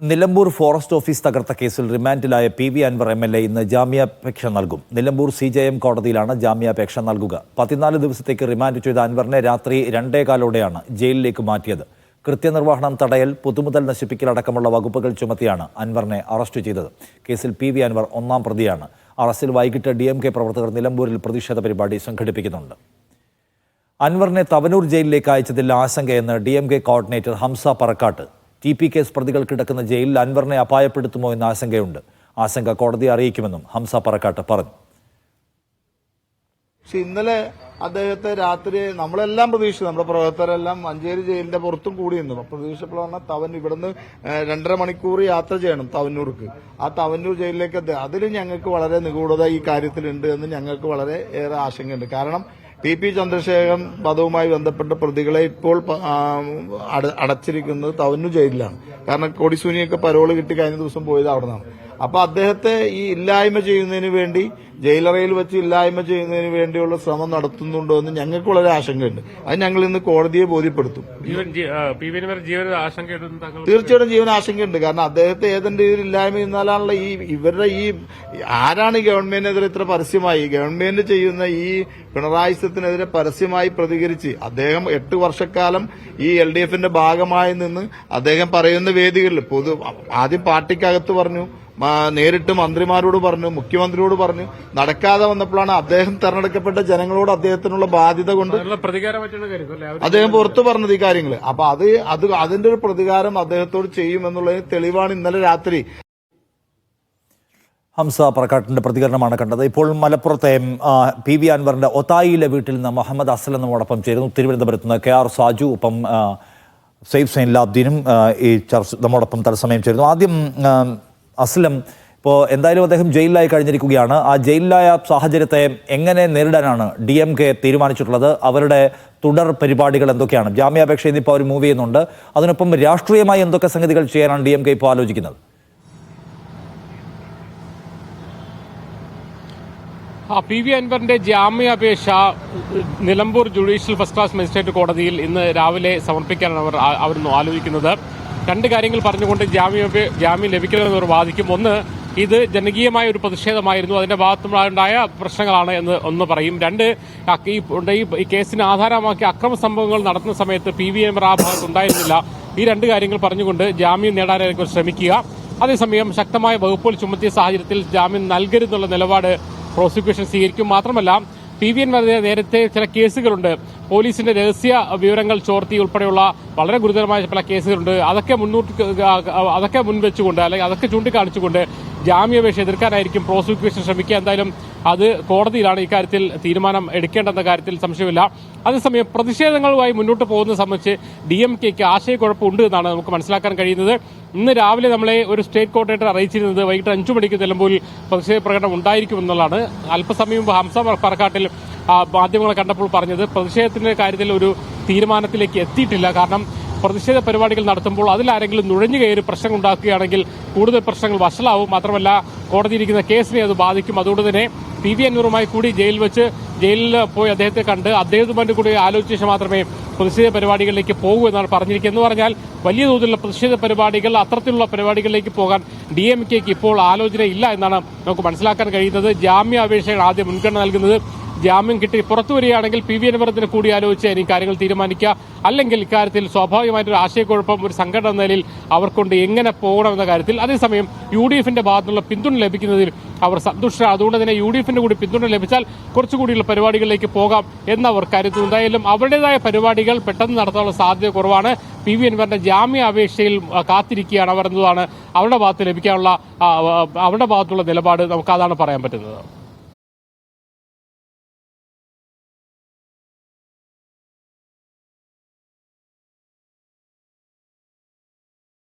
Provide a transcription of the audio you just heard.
Nilambur forest office തകർത്ത കേസിൽ റിമാൻഡിലായ PV Anwar MLA ഇന്ന് ജാമ്യാപേക്ഷ നൽകും. നിലമ്പൂർ CJM കോടതിയിലാണ് ജാമ്യാപേക്ഷ നൽകുക. 14 ദിവസത്തേക്ക് റിമാൻഡ് ചെയ്ത അൻവറിനെ രാത്രി 2:15 ജയിലിലേക്ക് മാറ്റിയത്. കൃത്യനിർവഹണം തടയൽ, പൊതുമുതൽ നശിപ്പിക്കൽ അടക്കമുള്ള വകുപ്പുകൾ ചുമത്തിയാണ് അൻവറിനെ അറസ്റ്റ് ചെയ്തത്. കേസിൽ PV അൻവർ ഒന്നാം പ്രതിയാണ്. അറസ്റ്റിൽ വൈകിട്ട് DMK പ്രവർത്തകർ നിലമ്പൂരിൽ പ്രതിഷേധ പരിപാടി സംഘടിപ്പിക്കുന്നുണ്ട്. അൻവറിനെ തവനൂർ ജയിലിലേക്ക് അയച്ചതിൽ ആശങ്കയെന്ന് DMK coordinator Hamza Parakkat. TP case പ്രതികൾ കിടക്കുന്ന ജയിലിൽ അൻവറിനെ അപായപ്പെടുത്തുമോ എന്ന ആശങ്കയുണ്ട്. ആശങ്ക കോടതിയെ അറിയിക്കുമെന്നും ഹംസ പറക്കാട്ട് പറഞ്ഞു. ഇന്നലെ അദ്ദേഹത്തെ രാത്രി നമ്മളെല്ലാം പ്രതീക്ഷിച്ചു, നമ്മുടെ പ്രവർത്തകരെല്ലാം മഞ്ചേരി ജയിലിന്റെ പുറത്തും കൂടിയിരുന്നു. പ്രതീക്ഷിച്ചപ്പോഴാണ് ഇവിടുന്ന് 2.5 മണിക്കൂർ യാത്ര ചെയ്യണം തവന്നൂർക്ക്. ആ തവന്നൂർ ജയിലിലേക്ക് അതിൽ ഞങ്ങൾക്ക് വളരെ നിഗൂഢത ഈ കാര്യത്തിലുണ്ട് എന്ന് ഞങ്ങൾക്ക് വളരെ ഏറെ ആശങ്കയുണ്ട്. കാരണം PP ചന്ദ്രശേഖരൻ വധവുമായി ബന്ധപ്പെട്ട പ്രതികളെ ഇപ്പോൾ അടച്ചിരിക്കുന്നത് തവന്നൂർ ജയിലിലാണ്. കാരണം കൊടിസൂനിയൊക്കെ പരോള് കിട്ടി കഴിഞ്ഞ ദിവസം പോയത് അവിടെ നിന്നാണ്. അപ്പൊ അദ്ദേഹത്തെ ഈ ഇല്ലായ്മ ചെയ്യുന്നതിന് വേണ്ടി ജയിലറയിൽ വെച്ച് ഇല്ലായ്മ ചെയ്യുന്നതിന് വേണ്ടിയുള്ള ശ്രമം നടത്തുന്നുണ്ടോ എന്ന് ഞങ്ങൾക്ക് വളരെ ആശങ്കയുണ്ട്. അത് ഞങ്ങൾ ഇന്ന് കോടതിയെ ബോധ്യപ്പെടുത്തും. തീർച്ചയായിട്ടും ജീവൻ ആശങ്കയുണ്ട്. കാരണം അദ്ദേഹത്തെ ഏതെങ്കിലും രീതിയിൽ ഇല്ലായ്മ ചെയ്യുന്നാലാണല്ലോ ഇവരുടെ ആരാണ് ഗവൺമെന്റിനെതിരെ ഇത്ര പരസ്യമായി ഗവൺമെന്റ് ചെയ്യുന്ന ഈ പിണറായി സത്തിനെതിരെ പരസ്യമായി പ്രതികരിച്ച് അദ്ദേഹം 8 വർഷക്കാലം ഈ LDFന്റെ ഭാഗമായി നിന്ന് അദ്ദേഹം പറയുന്ന വേദികളിൽ ആദ്യം പാർട്ടിക്കകത്ത് പറഞ്ഞു, നേരിട്ട് മന്ത്രിമാരോട് പറഞ്ഞു, മുഖ്യമന്ത്രിയോട് പറഞ്ഞു. നടക്കാതെ വന്നപ്പോഴാണ് അദ്ദേഹം തെരഞ്ഞെടുക്കപ്പെട്ട ജനങ്ങളോട് അദ്ദേഹത്തിനുള്ള ബാധ്യത കൊണ്ട് അദ്ദേഹം പുറത്തു പറഞ്ഞത് ഈ കാര്യങ്ങൾ. അപ്പൊ അതിന്റെ ഒരു പ്രതികാരം അദ്ദേഹത്തോട് ചെയ്യുമെന്നുള്ളതിന് തെളിവാണ് ഇന്നലെ രാത്രി ഹംസ പറക്കാട്ടിന്റെ പ്രതികരണമാണ് കണ്ടത്. ഇപ്പോൾ മലപ്പുറത്തെ PV അൻവറിന്റെ ഒതായിയിലെ വീട്ടിൽ നിന്ന് മുഹമ്മദ് അസ്ലം നമ്മോടൊപ്പം ചേരുന്നു. തിരുവനന്തപുരത്ത് നിന്ന് KR സാജു, ഒപ്പം സെയ്ഫ് സൈൻ ലാബ്ദീനും ഈ ചർച്ച നമ്മോടൊപ്പം തത്സമയം ചേരുന്നു. ആദ്യം അസ്ലം, ഇപ്പോൾ എന്തായാലും അദ്ദേഹം ജയിലിലായി കഴിഞ്ഞിരിക്കുകയാണ്. ആ ജയിലിലായ സാഹചര്യത്തെ എങ്ങനെ നേരിടാനാണ് DMK തീരുമാനിച്ചിട്ടുള്ളത്? അവരുടെ തുടർ പരിപാടികൾ എന്തൊക്കെയാണ്? ജാമ്യാപേക്ഷ ഇന്നിപ്പോൾ അവർ മൂവ് ചെയ്യുന്നുണ്ട്. അതിനൊപ്പം രാഷ്ട്രീയമായി എന്തൊക്കെ സംഗതികൾ ചെയ്യാനാണ് DMK ഇപ്പോൾ ആലോചിക്കുന്നത്? PV അൻവറിന്റെ ജാമ്യാപേക്ഷ Nilambur judicial first class magistrate കോടതിയിൽ ഇന്ന് രാവിലെ സമർപ്പിക്കാനാണ് അവർ ആലോചിക്കുന്നത്. 2 കാര്യങ്ങൾ പറഞ്ഞുകൊണ്ട് ജാമ്യം ലഭിക്കണമെന്ന് അവർ വാദിക്കും. ഒന്ന്, ഇത് ജനകീയമായ ഒരു പ്രതിഷേധമായിരുന്നു, അതിന്റെ ഭാഗത്തുണ്ടായ പ്രശ്നങ്ങളാണ് എന്ന് ഒന്ന് പറയും. 2, ഈ കേസിനെ ആധാരമാക്കി അക്രമ സംഭവങ്ങൾ നടത്തുന്ന സമയത്ത് PV അൻവർ ആ ഭാഗത്ത് ഉണ്ടായിരുന്നില്ല. ഈ 2 കാര്യങ്ങൾ പറഞ്ഞുകൊണ്ട് ജാമ്യം നേടാനായിരിക്കും ശ്രമിക്കുക. അതേസമയം ശക്തമായ വകുപ്പുകൾ ചുമത്തിയ സാഹചര്യത്തിൽ ജാമ്യം നൽകരുതെന്നുള്ള നിലപാട് പ്രോസിക്യൂഷൻ സ്വീകരിക്കും. മാത്രമല്ല, PV അൻവറിനെതിരെ നേരത്തെ ചില കേസുകളുണ്ട്. പോലീസിന്റെ രഹസ്യ വിവരങ്ങൾ ചോർത്തി ഉൾപ്പെടെയുള്ള വളരെ ഗുരുതരമായ പല കേസുകളുണ്ട്. അതൊക്കെ മുൻവെച്ചുകൊണ്ട്, അല്ലെങ്കിൽ അതൊക്കെ ചൂണ്ടിക്കാണിച്ചുകൊണ്ട് ജാമ്യാപേക്ഷ എതിർക്കാനായിരിക്കും പ്രോസിക്യൂഷൻ ശ്രമിക്കുക. എന്തായാലും അത് കോടതിയിലാണ് ഇക്കാര്യത്തിൽ തീരുമാനം എടുക്കേണ്ടെന്ന കാര്യത്തിൽ സംശയമില്ല. അതേസമയം പ്രതിഷേധങ്ങളുമായി മുന്നോട്ട് പോകുന്നത് സംബന്ധിച്ച് DMKക്ക് ആശയക്കുഴപ്പമുണ്ട് എന്നാണ് നമുക്ക് മനസ്സിലാക്കാൻ കഴിയുന്നത്. ഇന്ന് രാവിലെ നമ്മളെ ഒരു സ്റ്റേറ്റ് കോർഡിനേറ്റർ അറിയിച്ചിരുന്നത് വൈകിട്ട് 5 മണിക്ക് നിലമ്പൂരിൽ പ്രതിഷേധ പ്രകടനം ഉണ്ടായിരിക്കുമെന്നുള്ളതാണ്. അല്പസമയം മുമ്പ് ഹംസ പറക്കാട്ടിൽ മാധ്യമങ്ങളെ കണ്ടപ്പോൾ പറഞ്ഞത് പ്രതിഷേധത്തിന്റെ കാര്യത്തിൽ ഒരു തീരുമാനത്തിലേക്ക് എത്തിയിട്ടില്ല. കാരണം പ്രതിഷേധ പരിപാടികൾ നടത്തുമ്പോൾ അതിലാരെങ്കിലും നുഴഞ്ഞു കയറി പ്രശ്നം ഉണ്ടാക്കുകയാണെങ്കിൽ കൂടുതൽ പ്രശ്നങ്ങൾ വഷളാവും. മാത്രമല്ല, കോടതിയിരിക്കുന്ന കേസിനെ അത് ബാധിക്കും. അതുകൊണ്ട് തന്നെ PV അൻവറുമായി കൂടി ജയിലിൽ പോയി അദ്ദേഹത്തെ കണ്ട് അദ്ദേഹവുമായി കൂടി ആലോചിച്ച ശേഷം മാത്രമേ പ്രതിഷേധ പരിപാടികളിലേക്ക് പോകൂ എന്നാണ് പറഞ്ഞിരിക്കുന്നത്. എന്ന് പറഞ്ഞാൽ വലിയ തോതിലുള്ള പ്രതിഷേധ പരിപാടികൾ, അത്തരത്തിലുള്ള പരിപാടികളിലേക്ക് പോകാൻ DMKക്ക് ഇപ്പോൾ ആലോചന ഇല്ല എന്നാണ് നമുക്ക് മനസ്സിലാക്കാൻ കഴിയുന്നത്. ജാമ്യാപേക്ഷയാണ് ആദ്യം മുൻഗണന നൽകുന്നത്. ജാമ്യം കിട്ടി പുറത്തു വരികയാണെങ്കിൽ PV അൻവറിനെ കൂടി ആലോചിച്ച് ഇനി കാര്യങ്ങൾ തീരുമാനിക്കുക. അല്ലെങ്കിൽ ഇക്കാര്യത്തിൽ സ്വാഭാവികമായിട്ടൊരു ആശയക്കുഴപ്പം, ഒരു സംഘടന നിലയിൽ അവർക്കൊണ്ട് എങ്ങനെ പോകണമെന്ന കാര്യത്തിൽ. അതേസമയം UDFന്റെ ഭാഗത്തുനിന്നുള്ള പിന്തുണ ലഭിക്കുന്നതിൽ അവർ സന്തുഷ്ടരാണ്. അതുകൊണ്ട് തന്നെ UDFന്റെ കൂടി പിന്തുണ ലഭിച്ചാൽ കുറച്ചുകൂടിയുള്ള പരിപാടികളിലേക്ക് പോകാം എന്നവർ കരുതുന്നു. എന്തായാലും അവരുടേതായ പരിപാടികൾ പെട്ടെന്ന് നടത്താനുള്ള സാധ്യത കുറവാണ്. PV അൻവറിന്റെ ജാമ്യാപേക്ഷയിൽ കാത്തിരിക്കുകയാണ് അവർ എന്നതാണ് അവരുടെ ഭാഗത്ത് ലഭിക്കാനുള്ള അവരുടെ ഭാഗത്തുള്ള നിലപാട്. നമുക്ക് അതാണ് പറയാൻ പറ്റുന്നത്.